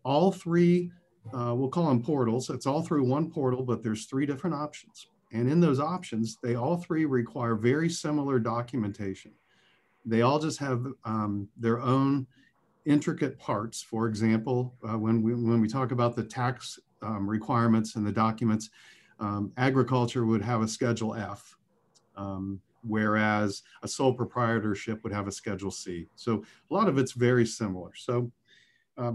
All three, we'll call them portals. It's all through one portal, but there's three different options. And in those options, they all three require very similar documentation. They all just have their own intricate parts. For example, when we talk about the tax requirements and the documents, agriculture would have a Schedule F, whereas a sole proprietorship would have a Schedule C. So a lot of it's very similar. So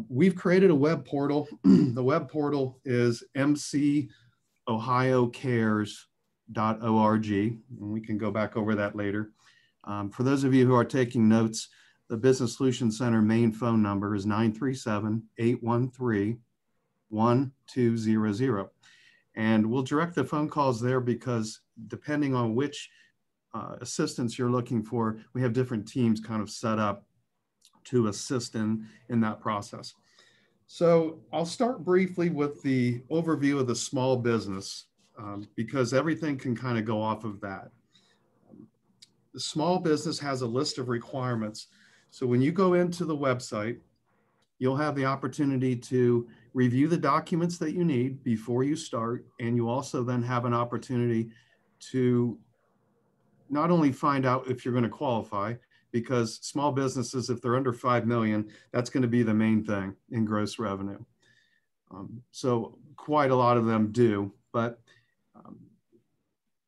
we've created a web portal. The web portal is mcohiocares.org, and we can go back over that later. For those of you who are taking notes, the Business Solutions Center main phone number is 937-813-1200. And we'll direct the phone calls there because depending on which assistance you're looking for, we have different teams kind of set up to assist in that process. So I'll start briefly with the overview of the small business because everything can kind of go off of that. The small business has a list of requirements. So when you go into the website, you'll have the opportunity to review the documents that you need before you start. And you also then have an opportunity to not only find out if you're going to qualify, because small businesses, if they're under 5 million, that's going to be the main thing in gross revenue. So quite a lot of them do, but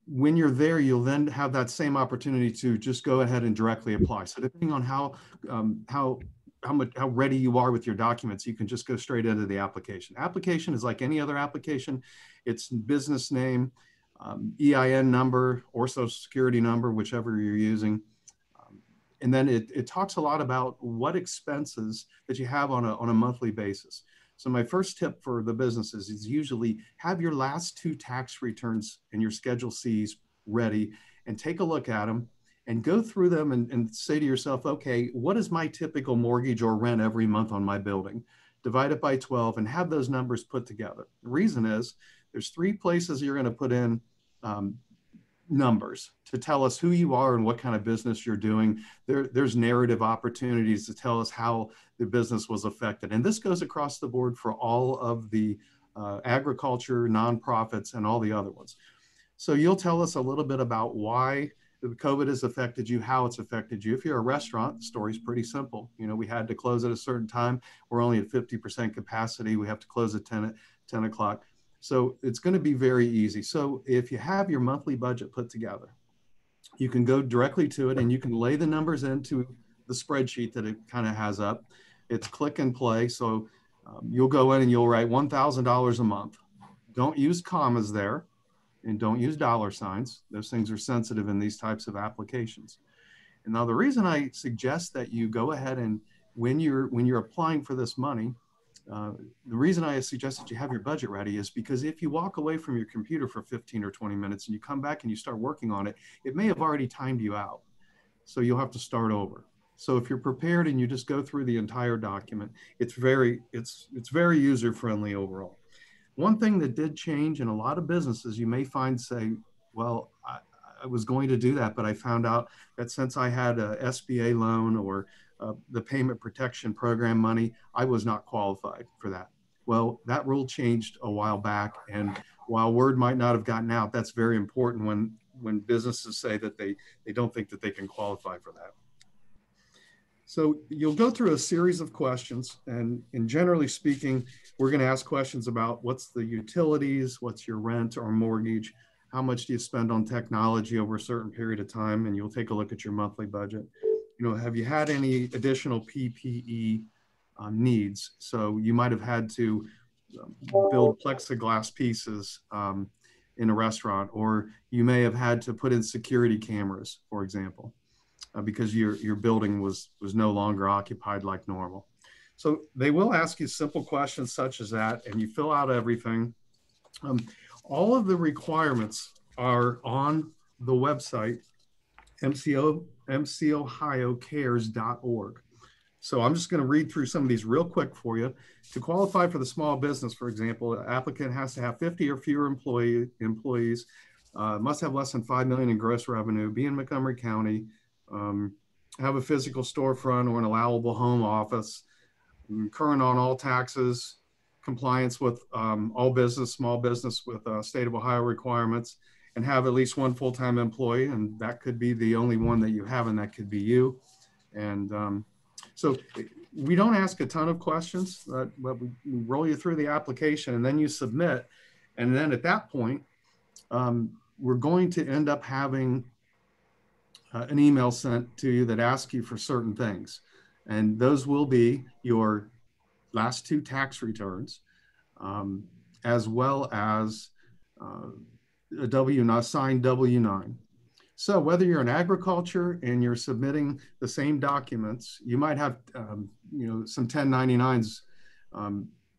when you're there, you'll then have that same opportunity to just go ahead and directly apply. So depending on how ready you are with your documents, you can just go straight into the application. Application is like any other application. It's business name, EIN number, or social security number, whichever you're using. And then it talks a lot about what expenses that you have on a monthly basis. So my first tip for the businesses is usually have your last 2 tax returns and your Schedule Cs ready and take a look at them and go through them and say to yourself, okay, what is my typical mortgage or rent every month on my building? Divide it by 12 and have those numbers put together. The reason is there's 3 places you're going to put in numbers to tell us who you are and what kind of business you're doing. There's narrative opportunities to tell us how the business was affected. And this goes across the board for all of the agriculture, nonprofits, and all the other ones. So you'll tell us a little bit about why the COVID has affected you, how it's affected you. If you're a restaurant, the story's pretty simple. You know, we had to close at a certain time. We're only at 50% capacity. We have to close at 10 o'clock. So it's going to be very easy. So if you have your monthly budget put together, you can go directly to it and you can lay the numbers into the spreadsheet that it kind of has up. It's click and play. So you'll go in and you'll write $1,000 a month. Don't use commas there and don't use dollar signs. Those things are sensitive in these types of applications. And now the reason I suggest that you go ahead and when you're applying for this money, the reason I suggest that you have your budget ready is because if you walk away from your computer for 15 or 20 minutes and you come back and you start working on it, it may have already timed you out. So you'll have to start over. So if you're prepared and you just go through the entire document, it's very user-friendly overall. One thing that did change in a lot of businesses, you may find say, well, I was going to do that, but I found out that since I had a SBA loan or the payment protection program money, I was not qualified for that. Well, that rule changed a while back. And while word might not have gotten out, that's very important when businesses say that they don't think that they can qualify for that. So you'll go through a series of questions, and generally speaking, we're going to ask questions about what's the utilities, what's your rent or mortgage, how much do you spend on technology over a certain period of time, and you'll take a look at your monthly budget. You know, have you had any additional PPE needs? So you might have had to build plexiglass pieces in a restaurant, or you may have had to put in security cameras, for example, because your building was no longer occupied like normal. So they will ask you simple questions such as that, and you fill out everything. All of the requirements are on the website, mcohiocares.org. So I'm just going to read through some of these real quick for you. To qualify for the small business, for example, the applicant has to have 50 or fewer employees, must have less than 5 million in gross revenue, be in Montgomery County, have a physical storefront or an allowable home office, current on all taxes, compliance with all business, small business with state of Ohio requirements, and have at least one full-time employee. And that could be the only one that you have, and that could be you. And so we don't ask a ton of questions, but we roll you through the application and then you submit. And then at that point, we're going to end up having an email sent to you that asks you for certain things. And those will be your last 2 tax returns, as well as a signed W-9. So whether you're in agriculture and you're submitting the same documents, you might have some 1099s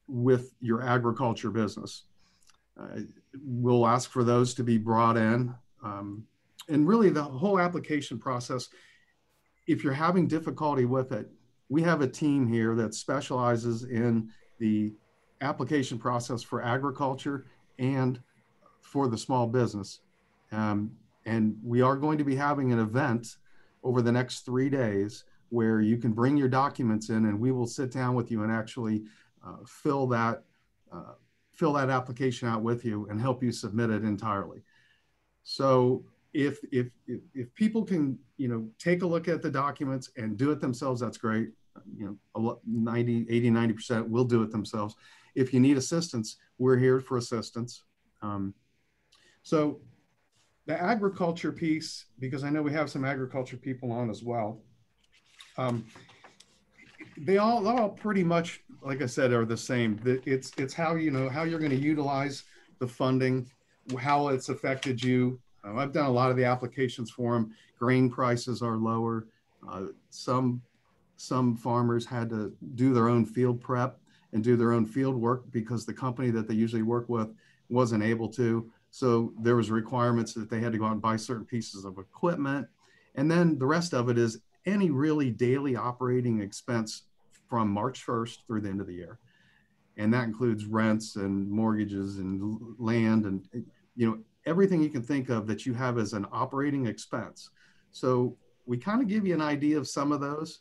with your agriculture business. We'll ask for those to be brought in. And really the whole application process, if you're having difficulty with it, we have a team here that specializes in the application process for agriculture and for the small business. And we are going to be having an event over the next 3 days where you can bring your documents in and we will sit down with you and actually fill that application out with you and help you submit it entirely. So if people can, take a look at the documents and do it themselves, that's great. 90% will do it themselves. If you need assistance, we're here for assistance. So the agriculture piece, because I know we have some agriculture people on as well. They all pretty much, like I said, are the same. It's how how you're going to utilize the funding, how it's affected you. I've done a lot of the applications for them. Grain prices are lower. Some farmers had to do their own field prep and do their own field work because the company that they usually work with wasn't able to. So there was requirements that they had to go out and buy certain pieces of equipment. And then the rest of it is any really daily operating expense from March 1st through the end of the year. And that includes rents and mortgages and land and, everything you can think of that you have as an operating expense. So we kind of give you an idea of some of those,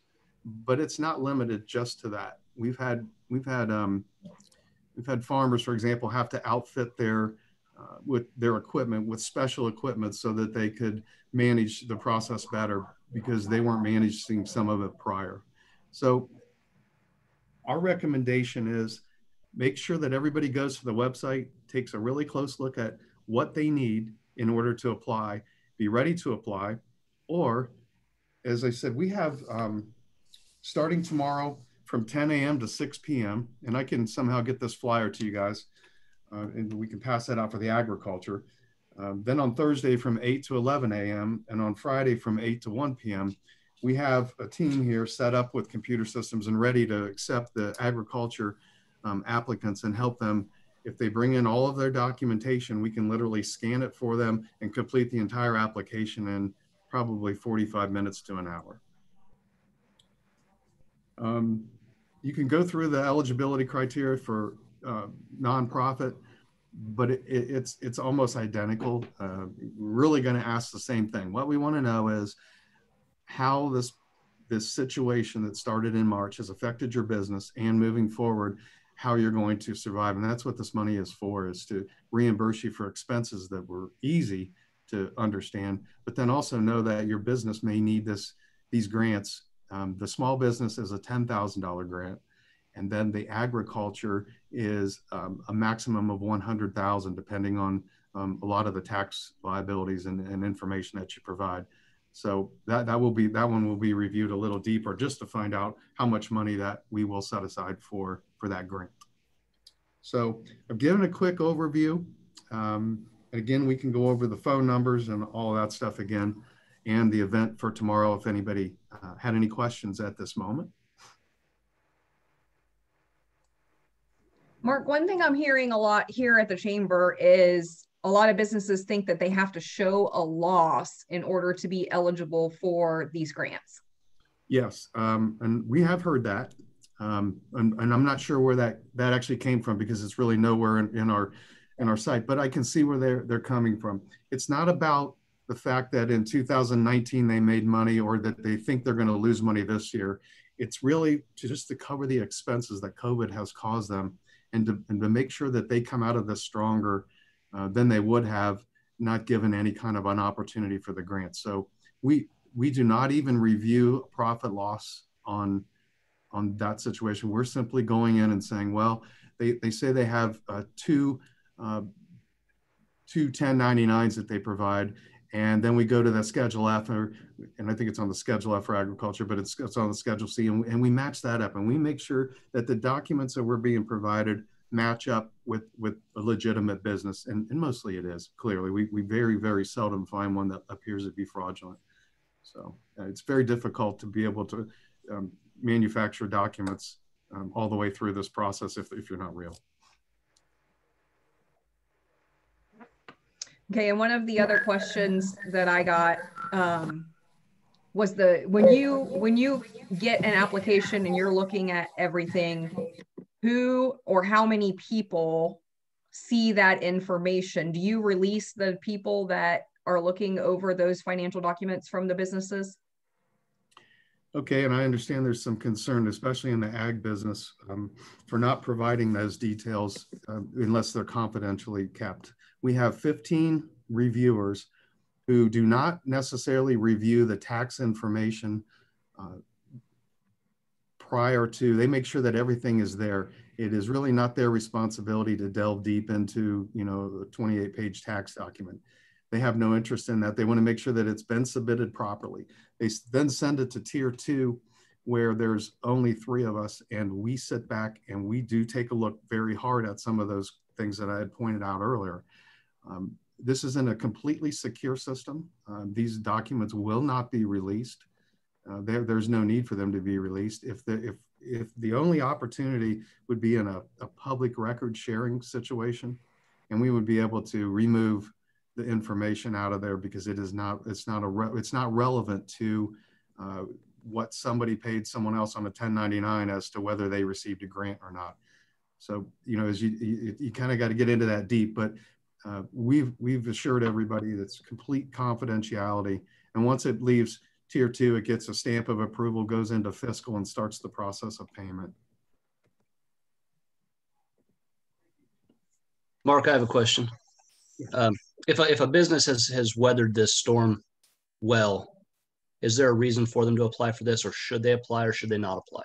but it's not limited just to that. We've had farmers, for example, have to outfit with their equipment with special equipment so that they could manage the process better because they weren't managing some of it prior. So our recommendation is make sure that everybody goes to the website, takes a really close look at what they need in order to apply, be ready to apply. Or, as I said, we have starting tomorrow from 10 a.m. to 6 p.m. And I can somehow get this flyer to you guys and we can pass that out for the agriculture. Then on Thursday from 8 to 11 a.m. and on Friday from 8 to 1 p.m. we have a team here set up with computer systems and ready to accept the agriculture applicants and help them. If they bring in all of their documentation, we can literally scan it for them and complete the entire application in probably 45 minutes to an hour. You can go through the eligibility criteria for nonprofit, but it's almost identical. Really going to ask the same thing. What we want to know is how this situation that started in March has affected your business and moving forward, how you're going to survive. And that's what this money is for, is to reimburse you for expenses that were easy to understand, but then also know that your business may need these grants. The small business is a $10,000 grant. And then the agriculture is a maximum of $100,000, depending on a lot of the tax liabilities and information that you provide. So that one will be reviewed a little deeper just to find out how much money that we will set aside for that grant. So I've given a quick overview. Again, we can go over the phone numbers and all of that stuff again, and the event for tomorrow if anybody had any questions at this moment. Mark, one thing I'm hearing a lot here at the chamber is a lot of businesses think that they have to show a loss in order to be eligible for these grants. Yes, and we have heard that, and I'm not sure where that actually came from because it's really nowhere in our site, but I can see where they're coming from. It's not about the fact that in 2019 they made money or that they think they're going to lose money this year. it's really just to cover the expenses that COVID has caused them, and to make sure that they come out of this stronger than they would have not given any kind of an opportunity for the grant. So we do not even review profit loss on that situation. We're simply going in and saying, well, they say they have two 1099s that they provide. And then we go to the Schedule F, and I think it's on the Schedule F for agriculture, but it's on the Schedule C, and we match that up, and we make sure that the documents that we're being provided match up with a legitimate business, and mostly it is, clearly. We very, very seldom find one that appears to be fraudulent. So it's very difficult to be able to manufacture documents all the way through this process if you're not real. Okay, and one of the other questions that I got was when you get an application and you're looking at everything, who or how many people see that information? Do you release the people that are looking over those financial documents from the businesses? Okay, and I understand there's some concern, especially in the ag business, for not providing those details unless they're confidentially kept. We have 15 reviewers who do not necessarily review the tax information prior to. They make sure that everything is there. It is really not their responsibility to delve deep into, a 28-page tax document. They have no interest in that. They want to make sure that it's been submitted properly. They then send it to Tier 2, where there's only 3 of us, and we sit back and we do take a look very hard at some of those things that I had pointed out earlier. This isn't a completely secure system. These documents will not be released. There's no need for them to be released. If the only opportunity would be in a public record sharing situation, and we would be able to remove the information out of there because it's not relevant to what somebody paid someone else on a 1099 as to whether they received a grant or not. So as you kind of got to get into that deep, but we've assured everybody that's complete confidentiality, and once it leaves Tier 2, it gets a stamp of approval, goes into fiscal, and starts the process of payment. Mark, I have a question. If a business has weathered this storm well, is there a reason for them to apply for this, or should they apply, or should they not apply?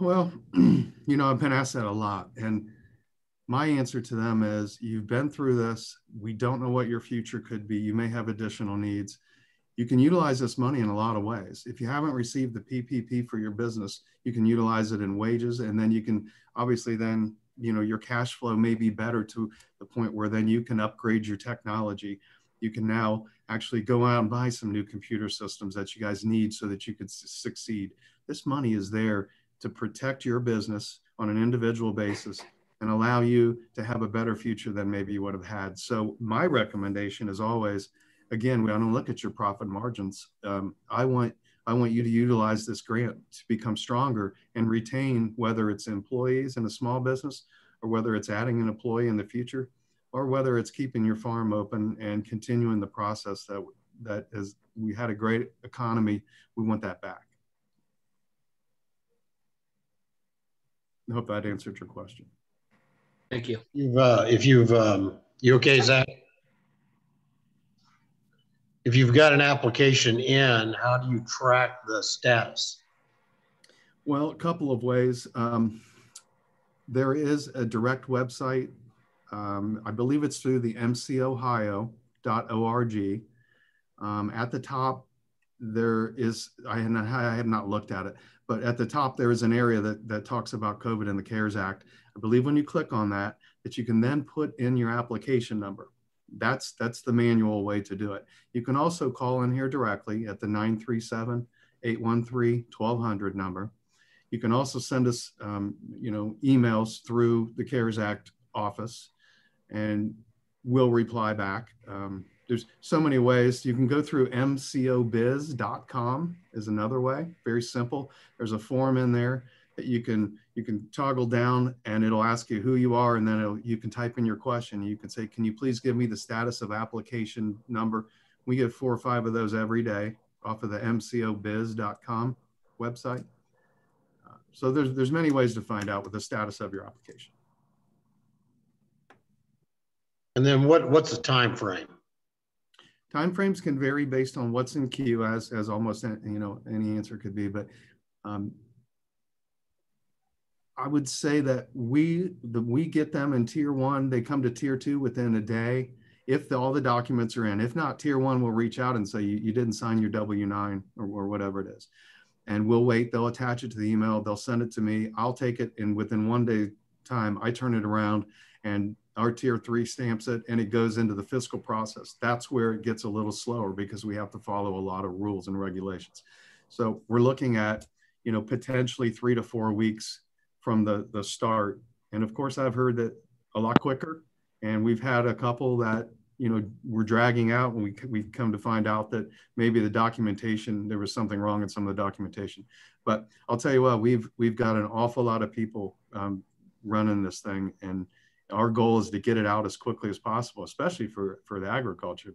Well, I've been asked that a lot, and my answer to them is, you've been through this. We don't know what your future could be. You may have additional needs. You can utilize this money in a lot of ways. If you haven't received the PPP for your business, you can utilize it in wages, and then you can obviously then, your cash flow may be better to the point where then you can upgrade your technology. You can now actually go out and buy some new computer systems that you guys need so that you could succeed. This money is there to protect your business on an individual basis and allow you to have a better future than maybe you would have had. So my recommendation is always, again, we don't look at your profit margins. I want you to utilize this grant to become stronger and retain, whether it's employees in a small business, or whether it's adding an employee in the future, or whether it's keeping your farm open and continuing the process that is, we had a great economy. We want that back. I hope that answered your question. Thank you. You okay, Zach? If you've got an application in, how do you track the status? Well, a couple of ways. There is a direct website. I believe it's through the mcohio.org. At the top, there is, I had not looked at it, but at the top, there is an area that talks about COVID and the CARES Act. I believe when you click on that you can then put in your application number. That's the manual way to do it. You can also call in here directly at the 937-813-1200 number. You can also send us, emails through the CARES Act office, and we'll reply back. There's so many ways. You can go through mcobiz.com is another way. Very simple. There's a form in there that you can toggle down, and it'll ask you who you are, and then you can type in your question. You can say, can you please give me the status of application number? We get 4 or 5 of those every day off of the mcobiz.com website. So there's many ways to find out what the status of your application. And then what's the time frame? Timeframes can vary based on what's in queue, as almost any answer could be, but I would say that we get them in tier 1, they come to tier 2 within a day if all the documents are in. If not, tier 1 will reach out and say you didn't sign your W-9 or whatever it is, and we'll wait. They'll attach it to the email, they'll send it to me, I'll take it, and within 1 day time I turn it around and our tier 3 stamps it, and it goes into the fiscal process. That's where it gets a little slower because we have to follow a lot of rules and regulations. So we're looking at, potentially 3 to 4 weeks from the start. And of course, I've heard that a lot quicker. And we've had a couple that, were dragging out, and we come to find out that maybe the documentation, there was something wrong in some of the documentation. But I'll tell you what, we've got an awful lot of people running this thing, and our goal is to get it out as quickly as possible, especially for the agriculture.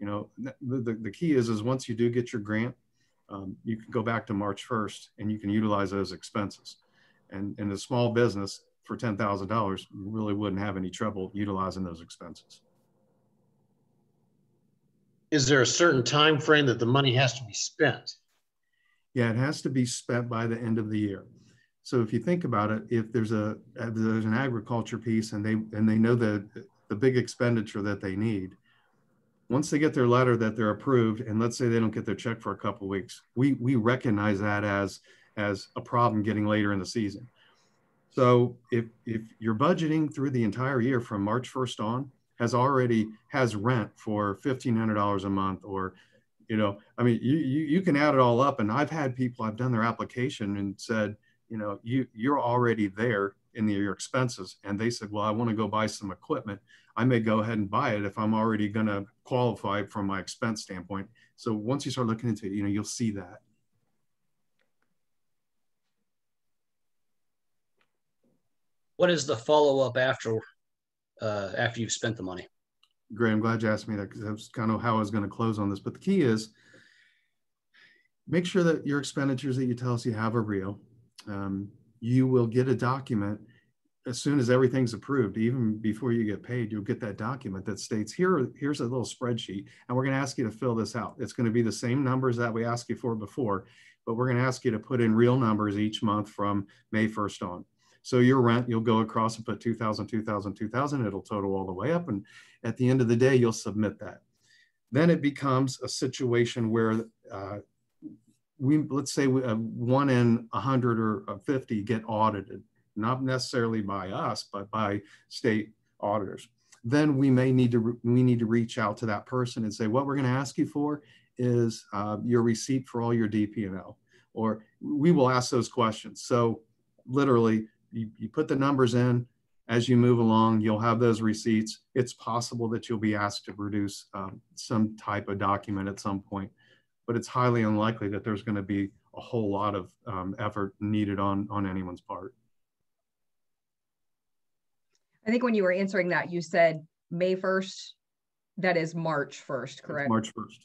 The key is once you do get your grant, you can go back to March 1st and you can utilize those expenses. And in a small business for $10,000, you really wouldn't have any trouble utilizing those expenses. Is there a certain time frame that the money has to be spent? Yeah, it has to be spent by the end of the year. So if you think about it, if there's an agriculture piece and they know the big expenditure that they need, once they get their letter that they're approved, and let's say they don't get their check for a couple of weeks, we recognize that as a problem getting later in the season. So if you're budgeting through the entire year from March 1st on, has rent for $1,500 a month, or you can add it all up. And I've had people, I've done their application and said, you're already there in your expenses. And they said, well, I want to go buy some equipment. I may go ahead and buy it if I'm already going to qualify from my expense standpoint. So once you start looking into it, you'll see that. What is the follow-up after you've spent the money? Great, I'm glad you asked me that, because that's kind of how I was going to close on this. But the key is make sure that your expenditures that you tell us you have are real. You will get a document as soon as everything's approved. Even before you get paid, you'll get that document that states, here's a little spreadsheet, and we're going to ask you to fill this out. It's going to be the same numbers that we asked you for before, but we're going to ask you to put in real numbers each month from May 1st on. So your rent, you'll go across and put 2,000, 2,000, 2,000. It'll total all the way up. And at the end of the day, you'll submit that. Then it becomes a situation where let's say 1 in 100 or 50 get audited, not necessarily by us, but by state auditors. Then we need to reach out to that person and say, what we're going to ask you for is your receipt for all your DP&L, or we will ask those questions. So literally, you put the numbers in. As you move along, you'll have those receipts. It's possible that you'll be asked to produce some type of document at some point, but it's highly unlikely that there's going to be a whole lot of effort needed on anyone's part. I think when you were answering that, you said May 1st. That is March 1st, correct? March 1st.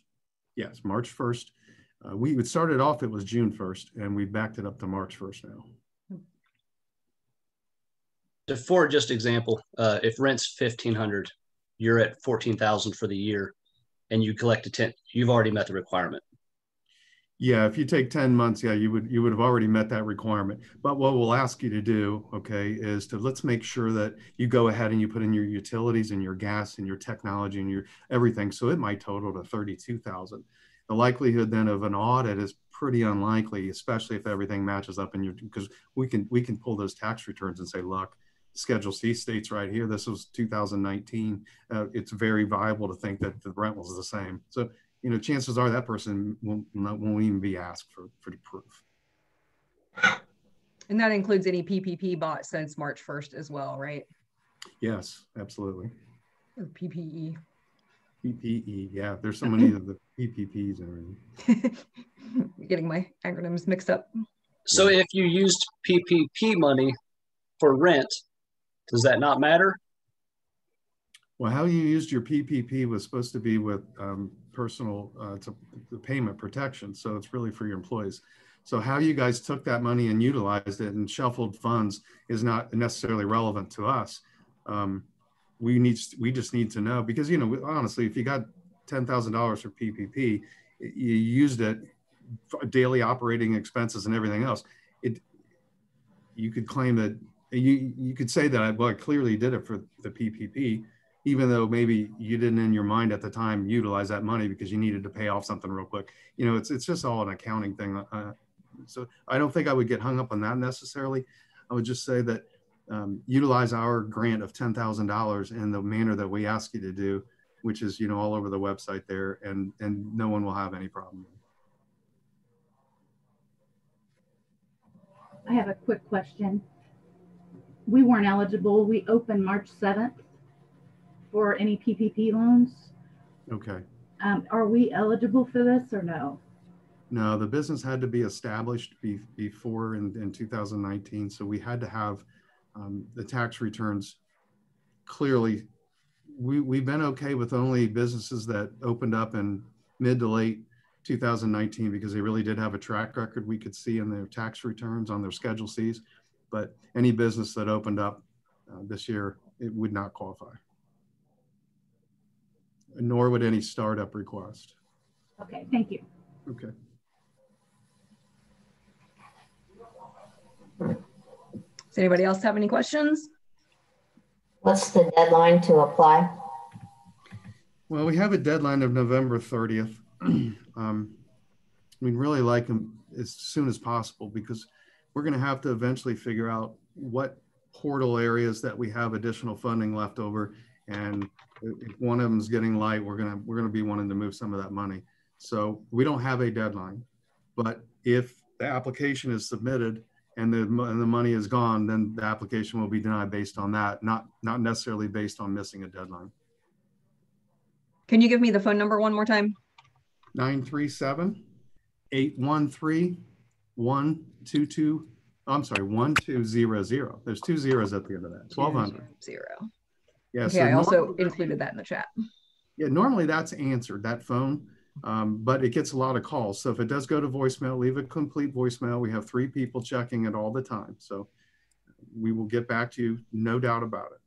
Yes, March 1st. We started off, it was June 1st, and we backed it up to March 1st now. For just example, if rent's $1,500, you're at $14,000 for the year, and you collect you've already met the requirement. Yeah, if you take 10 months, yeah, you would have already met that requirement. But what we'll ask you to do, okay, is let's make sure that you go ahead and you put in your utilities and your gas and your technology and your everything. So it might total to $32,000. The likelihood then of an audit is pretty unlikely, especially if everything matches up because we can pull those tax returns and say, look, Schedule C states right here, this was 2019. It's very viable to think that the rent was the same. So, chances are that person won't even be asked for the proof. And that includes any PPP bought since March 1st as well, right? Yes, absolutely. Or PPE. PPE, yeah. There's so many of the PPPs and everything. Getting my acronyms mixed up. So if you used PPP money for rent, does that not matter? Well, how you used your PPP was supposed to be with personal to the payment protection. So it's really for your employees. So how you guys took that money and utilized it and shuffled funds is not necessarily relevant to us. We just need to know, because, you know, honestly, if you got $10,000 for PPP, you used it for daily operating expenses and everything else. You could claim that you could say that I clearly did it for the PPP, even though maybe you didn't in your mind at the time utilize that money because you needed to pay off something real quick. You know, it's just all an accounting thing. So I don't think I would get hung up on that necessarily. I would just say that utilize our grant of $10,000 in the manner that we ask you to do, which is, you know, all over the website there, and no one will have any problem. I have a quick question. We weren't eligible. We opened March 7th for any PPP loans. Okay. Are we eligible for this or no? No, the business had to be established before in 2019. So we had to have the tax returns clearly. We've been okay with only businesses that opened up in mid to late 2019 because they really did have a track record we could see in their tax returns on their Schedule Cs. But any business that opened up this year, it would not qualify. Nor would any startup request. Okay, thank you. Okay. Does anybody else have any questions? What's the deadline to apply? Well, we have a deadline of November 30th. We'd really like them as soon as possible, because we're going to have to eventually figure out what portal areas that we have additional funding left over, and if one of them is getting light, we're going to be wanting to move some of that money. So we don't have a deadline, but if the application is submitted and the money is gone, then the application will be denied based on that, not necessarily based on missing a deadline. Can you give me the phone number one more time? 937-813-122. I'm sorry, 1200. There's 2 zeros at the end of that. 1200. 0. Yeah. Okay, So I also included that in the chat. Yeah, normally that's answered, that phone, but it gets a lot of calls. So if it does go to voicemail, leave a complete voicemail. We have 3 people checking it all the time. So we will get back to you, no doubt about it.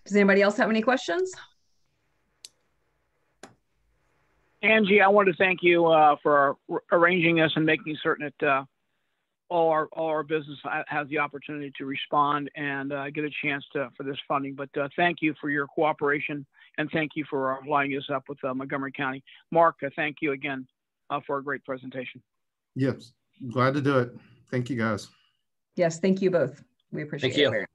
Does anybody else have any questions? Angie, I want to thank you for arranging this and making certain that all our business has the opportunity to respond and get a chance for this funding. But thank you for your cooperation, and thank you for lining us up with Montgomery County. Mark, thank you again for a great presentation. Yes, glad to do it. Thank you, guys. Yes, thank you both. We appreciate it. Thank you.